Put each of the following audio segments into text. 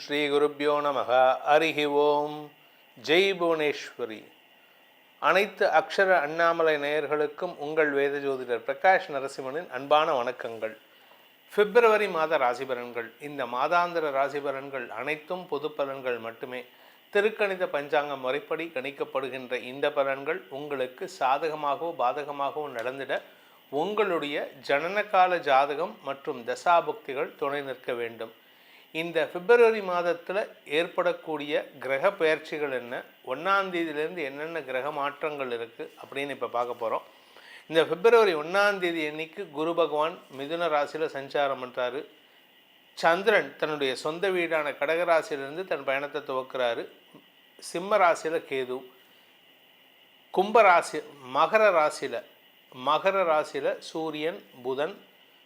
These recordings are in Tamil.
ஸ்ரீ குருப்யோ நமக. ஹரிஹி ஓம். ஜெய் புவனேஸ்வரி. அனைத்து அக்ஷர அண்ணாமலை நேயர்களுக்கும் உங்கள் வேத ஜோதிடர் பிரகாஷ் நரசிம்மனின் அன்பான வணக்கங்கள். பிப்ரவரி மாத ராசி பலன்கள். இந்த மாதாந்திர ராசி பலன்கள் அனைத்தும் பொது பலன்கள் மட்டுமே. திருக்கணித பஞ்சாங்கம் முறைப்படி கணிக்கப்படுகின்ற இந்த பலன்கள் உங்களுக்கு சாதகமாகவோ பாதகமாகவோ நடந்திட உங்களுடைய ஜனனகால ஜாதகம் மற்றும் தசாபுக்திகள் துணை நிற்க வேண்டும். இந்த பிப்ரவரி மாதத்தில் ஏற்படக்கூடிய கிரக பயிற்சிகள் என்ன, 1ஆம் தேதியிலேருந்து என்னென்ன கிரக மாற்றங்கள் இருக்குது அப்படின்னு இப்போ பார்க்க போகிறோம். இந்த பிப்ரவரி 1ஆம் தேதி அன்னைக்கு குரு பகவான் மிதுன ராசியில் சஞ்சாரம் பண்ணுறாரு. சந்திரன் தன்னுடைய சொந்த வீடான கடகராசியிலிருந்து தன் பயணத்தை துவக்கிறாரு. சிம்ம ராசியில் கேது, கும்பராசி மகர ராசியில் சூரியன், புதன்,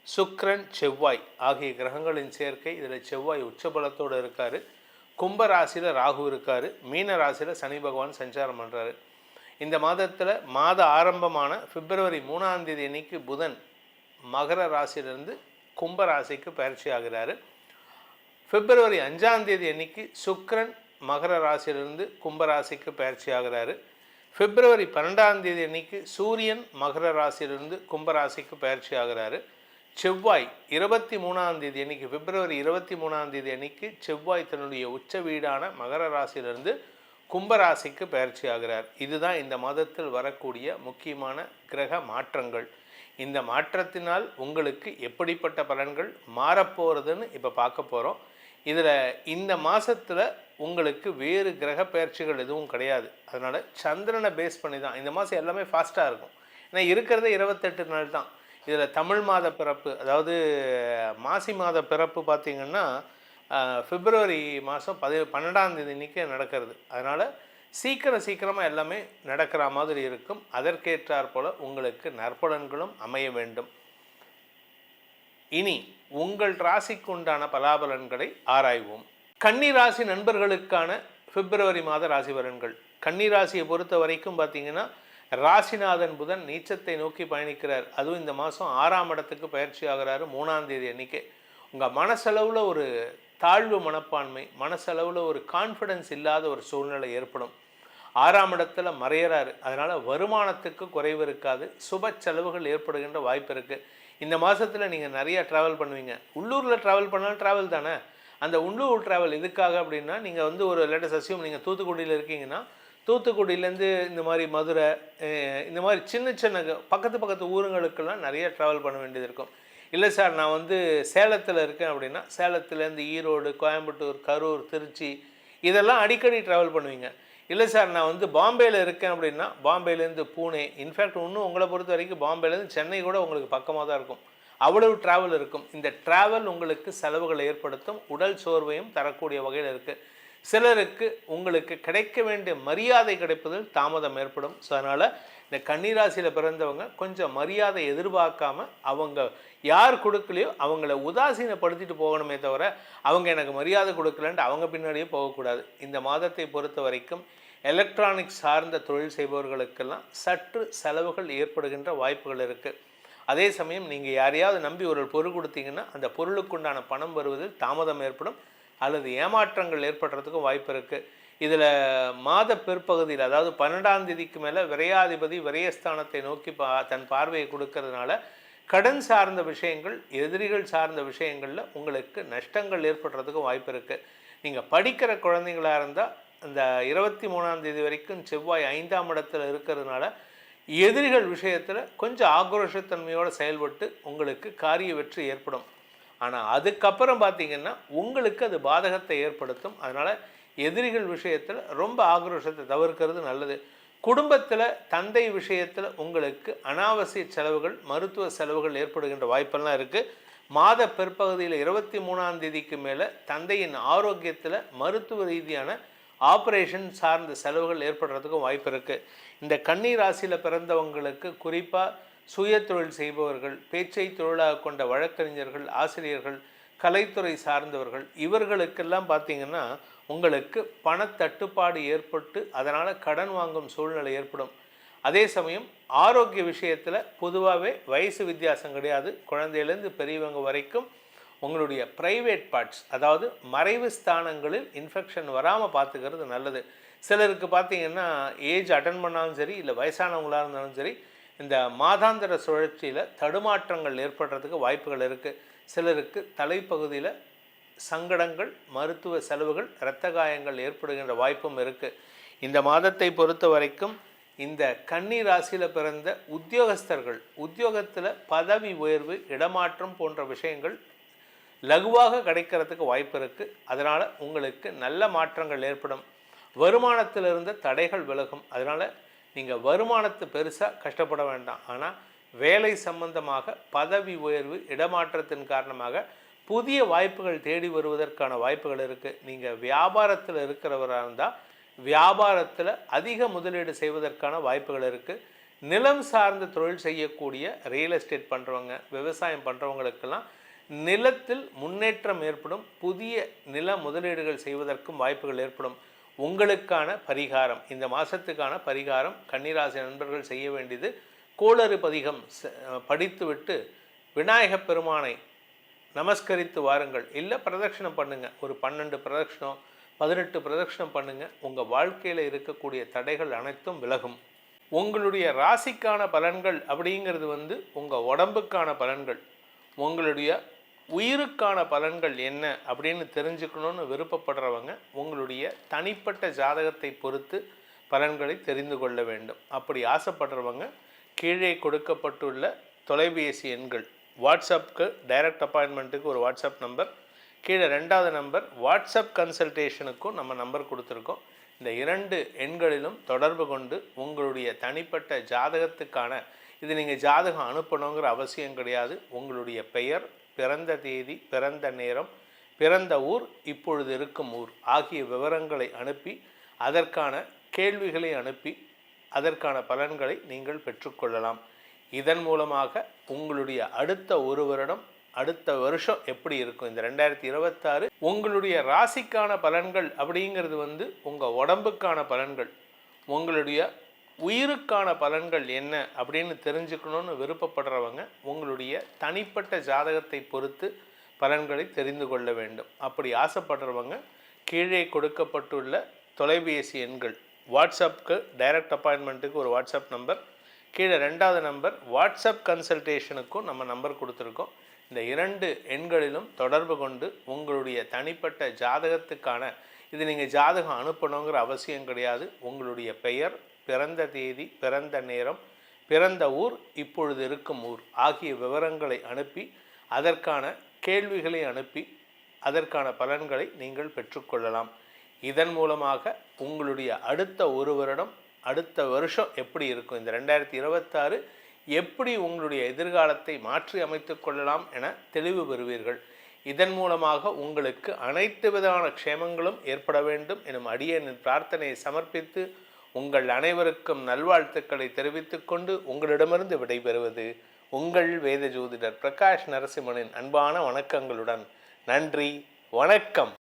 சுக்கிரன், செவ்வாய் ஆகிய கிரகங்களின் சேர்க்கை. இதில் செவ்வாய் உச்சபலத்தோடு இருக்கார். கும்பராசியில் ராகு இருக்கார். மீன ராசியில் சனி பகவான் சஞ்சாரம் பண்ணுறாரு. இந்த மாதத்தில் மாத ஆரம்பமான பிப்ரவரி 3ஆம் தேதி அன்னைக்கு புதன் மகர ராசியிலிருந்து கும்பராசிக்கு பயிற்சி ஆகிறாரு. பிப்ரவரி 5ஆம் தேதி அன்னைக்கு சுக்கிரன் மகர ராசியிலிருந்து கும்பராசிக்கு பயிற்சி ஆகிறாரு. பிப்ரவரி 12ஆம் தேதி அன்னைக்கு சூரியன் மகர ராசியிலிருந்து கும்பராசிக்கு பயிற்சி ஆகிறாரு. செவ்வாய் 23ஆம் தேதி அன்னைக்கு பிப்ரவரி 23ஆம் தேதி அன்னைக்கு செவ்வாய் தன்னுடைய உச்ச வீடான மகர ராசியிலிருந்து கும்பராசிக்கு பயிற்சி ஆகிறார். இதுதான் இந்த மாதத்தில் வரக்கூடிய முக்கியமான கிரக மாற்றங்கள். இந்த மாற்றத்தினால் உங்களுக்கு எப்படிப்பட்ட பலன்கள் மாறப்போகிறதுன்னு இப்போ பார்க்க போகிறோம். இதில் இந்த மாதத்தில் உங்களுக்கு வேறு கிரக பயிற்சிகள் எதுவும் கிடையாது. அதனால் சந்திரனை பேஸ் பண்ணி தான் இந்த மாதம் எல்லாமே ஃபாஸ்ட்டாக இருக்கும். ஏன்னா இருக்கிறதே 28 நாள் தான். இதில் தமிழ் மாத பிறப்பு, அதாவது மாசி மாத பிறப்பு பார்த்திங்கன்னா பிப்ரவரி மாதம் 12ஆம் தேதி அன்றைக்கி நடக்கிறது. அதனால் சீக்கிரமாக எல்லாமே நடக்கிற மாதிரி இருக்கும். அதற்கேற்றாற் போல் உங்களுக்கு நற்பலன்களும் அமைய வேண்டும். இனி உங்கள் ராசிக்கு உண்டான பலாபலன்களை ஆராய்வோம். கன்னிராசி நண்பர்களுக்கான பிப்ரவரி மாத ராசி பலன்கள். கன்னிராசியை பொறுத்த வரைக்கும் பார்த்திங்கன்னா ராசிநாதன் புதன் நீச்சத்தை நோக்கி பயணிக்கிறார். அதுவும் இந்த மாதம் 6ஆம் இடத்துக்கு பயிற்சி ஆகிறாரு 3ஆம் தேதி அன்றைக்கி. உங்கள் மனசளவில் ஒரு தாழ்வு மனப்பான்மை, மனசளவில் ஒரு கான்ஃபிடென்ஸ் இல்லாத ஒரு சூழ்நிலை ஏற்படும். 6ஆம் இடத்துல மறையிறாரு. அதனால் வருமானத்துக்கு குறைவு இருக்காது. சுப செலவுகள் ஏற்படுகின்ற வாய்ப்பு இருக்குது. இந்த மாதத்தில் நீங்கள் நிறையா ட்ராவல் பண்ணுவீங்க. உள்ளூரில் ட்ராவல் பண்ணாலும் ட்ராவல் தானே. அந்த உள்ளூர் ட்ராவல் எதுக்காக அப்படின்னா, நீங்கள் வந்து ஒரு லேட்டஸ்ட் அசியூம் நீங்கள் தூத்துக்குடியில் இருக்கீங்கன்னா தூத்துக்குடியிலேருந்து இந்த மாதிரி மதுரை, இந்த மாதிரி சின்ன பக்கத்து ஊருங்களுக்கெல்லாம் நிறைய ட்ராவல் பண்ண வேண்டியது இருக்கும். இல்லை சார், நான் வந்து சேலத்தில் இருக்கேன் அப்படின்னா சேலத்துலேருந்து ஈரோடு, கோயம்புத்தூர், கரூர், திருச்சி இதெல்லாம் அடிக்கடி ட்ராவல் பண்ணுவீங்க. இல்லை சார், நான் வந்து பாம்பேயில் இருக்கேன் அப்படின்னா பாம்பேலேருந்து பூனே, இன்ஃபேக்ட் இன்னும் உங்களை பொறுத்த வரைக்கும் பாம்பேலேருந்து சென்னை கூட உங்களுக்கு பக்கமாக தான் இருக்கும். அவ்வளவு ட்ராவல் இருக்கும். இந்த ட்ராவல் உங்களுக்கு செலவுகளை ஏற்படுத்தும், உடல் சோர்வையும் தரக்கூடிய வகையில் இருக்குது. சிலருக்கு உங்களுக்கு கிடைக்க வேண்டிய மரியாதை கிடைப்பதில் தாமதம் ஏற்படும். ஸோ அதனால் இந்த கன்னிராசியில் பிறந்தவங்க கொஞ்சம் மரியாதை எதிர்பார்க்காம, அவங்க யார் கொடுக்கலையோ அவங்கள உதாசீனப்படுத்திட்டு போகணுமே தவிர அவங்க எனக்கு மரியாதை கொடுக்கலன்ட்டு அவங்க பின்னாடியே போகக்கூடாது. இந்த மாதத்தை பொறுத்த வரைக்கும் எலக்ட்ரானிக்ஸ் சார்ந்த தொழில் செய்பவர்களுக்கெல்லாம் சற்று செலவுகள் ஏற்படுகின்ற வாய்ப்புகள் இருக்குது. அதே சமயம் நீங்கள் யாரையாவது நம்பி ஒரு பொருள் கொடுத்தீங்கன்னா அந்த பொருளுக்குண்டான பணம் வருவதில் தாமதம் ஏற்படும் அல்லது ஏமாற்றங்கள் ஏற்படுறதுக்கும் வாய்ப்பு இருக்குது. இதில் மாத பிற்பகுதியில், அதாவது 12ஆம் தேதிக்கு மேலே விரையாதிபதி விரயஸ்தானத்தை நோக்கி தன் பார்வையை கொடுக்கறதுனால கடன் சார்ந்த விஷயங்கள், எதிரிகள் சார்ந்த விஷயங்களில் உங்களுக்கு நஷ்டங்கள் ஏற்படுறதுக்கும் வாய்ப்பு இருக்குது. நீங்கள் படிக்கிற குழந்தைங்களாக இருந்தால் அந்த 23ஆம் தேதி வரைக்கும் செவ்வாய் 5ஆம் இடத்துல இருக்கிறதுனால எதிரிகள் விஷயத்தில் கொஞ்சம் ஆக்ரோஷத்தன்மையோடு செயல்பட்டு உங்களுக்கு காரிய வெற்றி ஏற்படும். ஆனால் அதுக்கப்புறம் பார்த்திங்கன்னா உங்களுக்கு அது பாதகத்தை ஏற்படுத்தும். அதனால் எதிரிகள் விஷயத்தில் ரொம்ப ஆக்ரோஷத்தை தவிர்க்கிறது நல்லது. குடும்பத்தில் தந்தை விஷயத்தில் உங்களுக்கு அனாவசிய செலவுகள், மருத்துவ செலவுகள் ஏற்படுகின்ற வாய்ப்பெல்லாம் இருக்குது. மாத பிற்பகுதியில் 23ஆம் தேதிக்கு மேலே தந்தையின் ஆரோக்கியத்தில் மருத்துவ ரீதியான ஆப்ரேஷன் சார்ந்த செலவுகள் ஏற்படுறதுக்கும் வாய்ப்பு இருக்குது. இந்த கன்னி ராசியில் பிறந்தவங்களுக்கு குறிப்பாக சுய தொழில் செய்பவர்கள், பேச்சை தொழிலாக கொண்ட வழக்கறிஞர்கள், ஆசிரியர்கள், கலைத்துறை சார்ந்தவர்கள் இவர்களுக்கெல்லாம் பார்த்திங்கன்னா உங்களுக்கு பணத்தட்டுப்பாடு ஏற்பட்டு அதனால் கடன் வாங்கும் சூழ்நிலை ஏற்படும். அதே சமயம் ஆரோக்கிய விஷயத்தில் பொதுவாகவே வயசு வித்தியாசம் கிடையாது. குழந்தையிலேருந்து பெரியவங்க வரைக்கும் உங்களுடைய ப்ரைவேட் பார்ட்ஸ், அதாவது மறைவு ஸ்தானங்களில் இன்ஃபெக்ஷன் வராமல் பார்த்துக்கிறது நல்லது. சிலருக்கு பார்த்தீங்கன்னா ஏஜ் அட்டன் பண்ணாலும் சரி, இல்லை வயசானவங்களாக இருந்தாலும் சரி, இந்த மாதாந்திர சுழற்சியில் தடுமாற்றங்கள் ஏற்படுறதுக்கு வாய்ப்புகள் இருக்குது. சிலருக்கு தலைப்பகுதியில் சங்கடங்கள், மருத்துவ செலவுகள், இரத்த காயங்கள் ஏற்படுகின்ற வாய்ப்பும் இருக்குது. இந்த மாதத்தை பொறுத்த வரைக்கும் இந்த கன்னி ராசியில் பிறந்த உத்தியோகஸ்தர்கள் உத்தியோகத்தில் பதவி உயர்வு, இடமாற்றம் போன்ற விஷயங்கள் லகுவாக கிடைக்கிறதுக்கு வாய்ப்பு இருக்குது. அதனால் உங்களுக்கு நல்ல மாற்றங்கள் ஏற்படும். வருமானத்தில் இருந்த தடைகள் விலகும். அதனால் நீங்கள் வருமானத்தை பெருசாக கஷ்டப்பட வேண்டாம். ஆனால் வேலை சம்பந்தமாக பதவி உயர்வு, இடமாற்றத்தின் காரணமாக புதிய வாய்ப்புகள் தேடி வருவதற்கான வாய்ப்புகள் இருக்குது. நீங்கள் வியாபாரத்தில் இருக்கிறவராக இருந்தால் வியாபாரத்தில் அதிக முதலீடு செய்வதற்கான வாய்ப்புகள் இருக்குது. நிலம் சார்ந்த தொழில் செய்யக்கூடிய ரியல் எஸ்டேட் பண்ணுறவங்க, விவசாயம் பண்ணுறவங்களுக்கெல்லாம் நிலத்தில் முன்னேற்றம் ஏற்படும். புதிய நில முதலீடுகள் செய்வதற்கும் வாய்ப்புகள் ஏற்படும். உங்களுக்கான பரிகாரம், இந்த மாதத்துக்கான பரிகாரம் கன்னிராசி நண்பர்கள் செய்ய வேண்டியது, கோளறு பதிகம் படித்துவிட்டு விநாயகப் பெருமானை நமஸ்கரித்து வாருங்கள். இல்லை பிரதட்சணம் பண்ணுங்கள். ஒரு 12 பிரதட்சணம் 18 பிரதட்சணம் பண்ணுங்கள். உங்கள் வாழ்க்கையில் இருக்கக்கூடிய தடைகள் அனைத்தும் விலகும். உங்களுடைய ராசிக்கான பலன்கள் அப்படிங்கிறது உங்கள் உடம்புக்கான பலன்கள். உங்களுடைய உயிருக்கான பலன்கள் என்ன அப்படின்னு தெரிஞ்சுக்கணுன்னு விருப்பப்படுறவங்க உங்களுடைய தனிப்பட்ட ஜாதகத்தை பொறுத்து பலன்களை தெரிந்து கொள்ள வேண்டும். அப்படி ஆசைப்படுறவங்க கீழே கொடுக்கப்பட்டுள்ள தொலைபேசி எண்கள், வாட்ஸ்அப்புக்கு டைரக்ட் அப்பாயின்மெண்ட்டுக்கு ஒரு வாட்ஸ்அப் நம்பர், கீழே 2வது நம்பர் வாட்ஸ்அப் கன்சல்டேஷனுக்கும் நம்ம நம்பர் கொடுத்துருக்கோம். இந்த 2 எண்களிலும் தொடர்பு கொண்டு உங்களுடைய தனிப்பட்ட ஜாதகத்துக்கான, இது நீங்கள் ஜாதகம் அனுப்பணுங்கிற அவசியம் கிடையாது. உங்களுடைய பெயர், பிறந்த தேதி, பிறந்த நேரம், பிறந்த ஊர், இப்பொழுது இருக்கும் ஊர் ஆகிய விவரங்களை அனுப்பி அதற்கான கேள்விகளை அனுப்பி அதற்கான பலன்களை நீங்கள் பெற்றுக்கொள்ளலாம். இதன் மூலமாக உங்களுடைய அடுத்த ஒரு வருடம், அடுத்த வருஷம் எப்படி இருக்கும், இந்த 2026 உங்களுடைய ராசிக்கான பலன்கள் அப்படிங்கிறது உங்கள் உடம்புக்கான பலன்கள். உங்களுடைய உயிருக்கான பலன்கள் என்ன அப்படின்னு தெரிஞ்சுக்கணுன்னு விருப்பப்படுறவங்க உங்களுடைய தனிப்பட்ட ஜாதகத்தை பொறுத்து பலன்களை தெரிந்து கொள்ள வேண்டும். அப்படி ஆசைப்படுறவங்க கீழே கொடுக்கப்பட்டுள்ள தொலைபேசி எண்கள், வாட்ஸ்அப்புக்கு டைரக்ட் அப்பாயின்மெண்ட்டுக்கு ஒரு வாட்ஸ்அப் நம்பர், கீழே 2வது நம்பர் வாட்ஸ்அப் கன்சல்டேஷனுக்கும் நம்ம நம்பர் கொடுத்துருக்கோம். இந்த 2 எண்களிலும் தொடர்பு கொண்டு உங்களுடைய தனிப்பட்ட ஜாதகத்துக்கான, இது நீங்கள் ஜாதகம் அனுப்பணுங்கிற அவசியம் கிடையாது. உங்களுடைய பெயர், பிறந்த தேதி, பிறந்த நேரம், பிறந்த ஊர், இப்பொழுது இருக்கும் ஊர் ஆகிய விவரங்களை அனுப்பி அதற்கான கேள்விகளை அனுப்பி அதற்கான பலன்களை நீங்கள் பெற்றுக்கொள்ளலாம். இதன் மூலமாக உங்களுடைய அடுத்த ஒரு வருடம், அடுத்த வருஷம் எப்படி இருக்கும், இந்த 2026 எப்படி உங்களுடைய எதிர்காலத்தை மாற்றி அமைத்து கொள்ளலாம் என தெளிவு பெறுவீர்கள். இதன் மூலமாக உங்களுக்கு அனைத்து விதமான க்ஷேமங்களும் ஏற்பட வேண்டும் எனும் அடியேனின் பிரார்த்தனையை சமர்ப்பித்து உங்கள் அனைவருக்கும் நல்வாழ்த்துக்களை தெரிவித்துக் கொண்டு உங்களிடமிருந்து விடைபெறுவது உங்கள் வேத ஜோதிடர் பிரகாஷ் நரசிம்மனின் அன்பான வணக்கங்களுடன். நன்றி, வணக்கம்.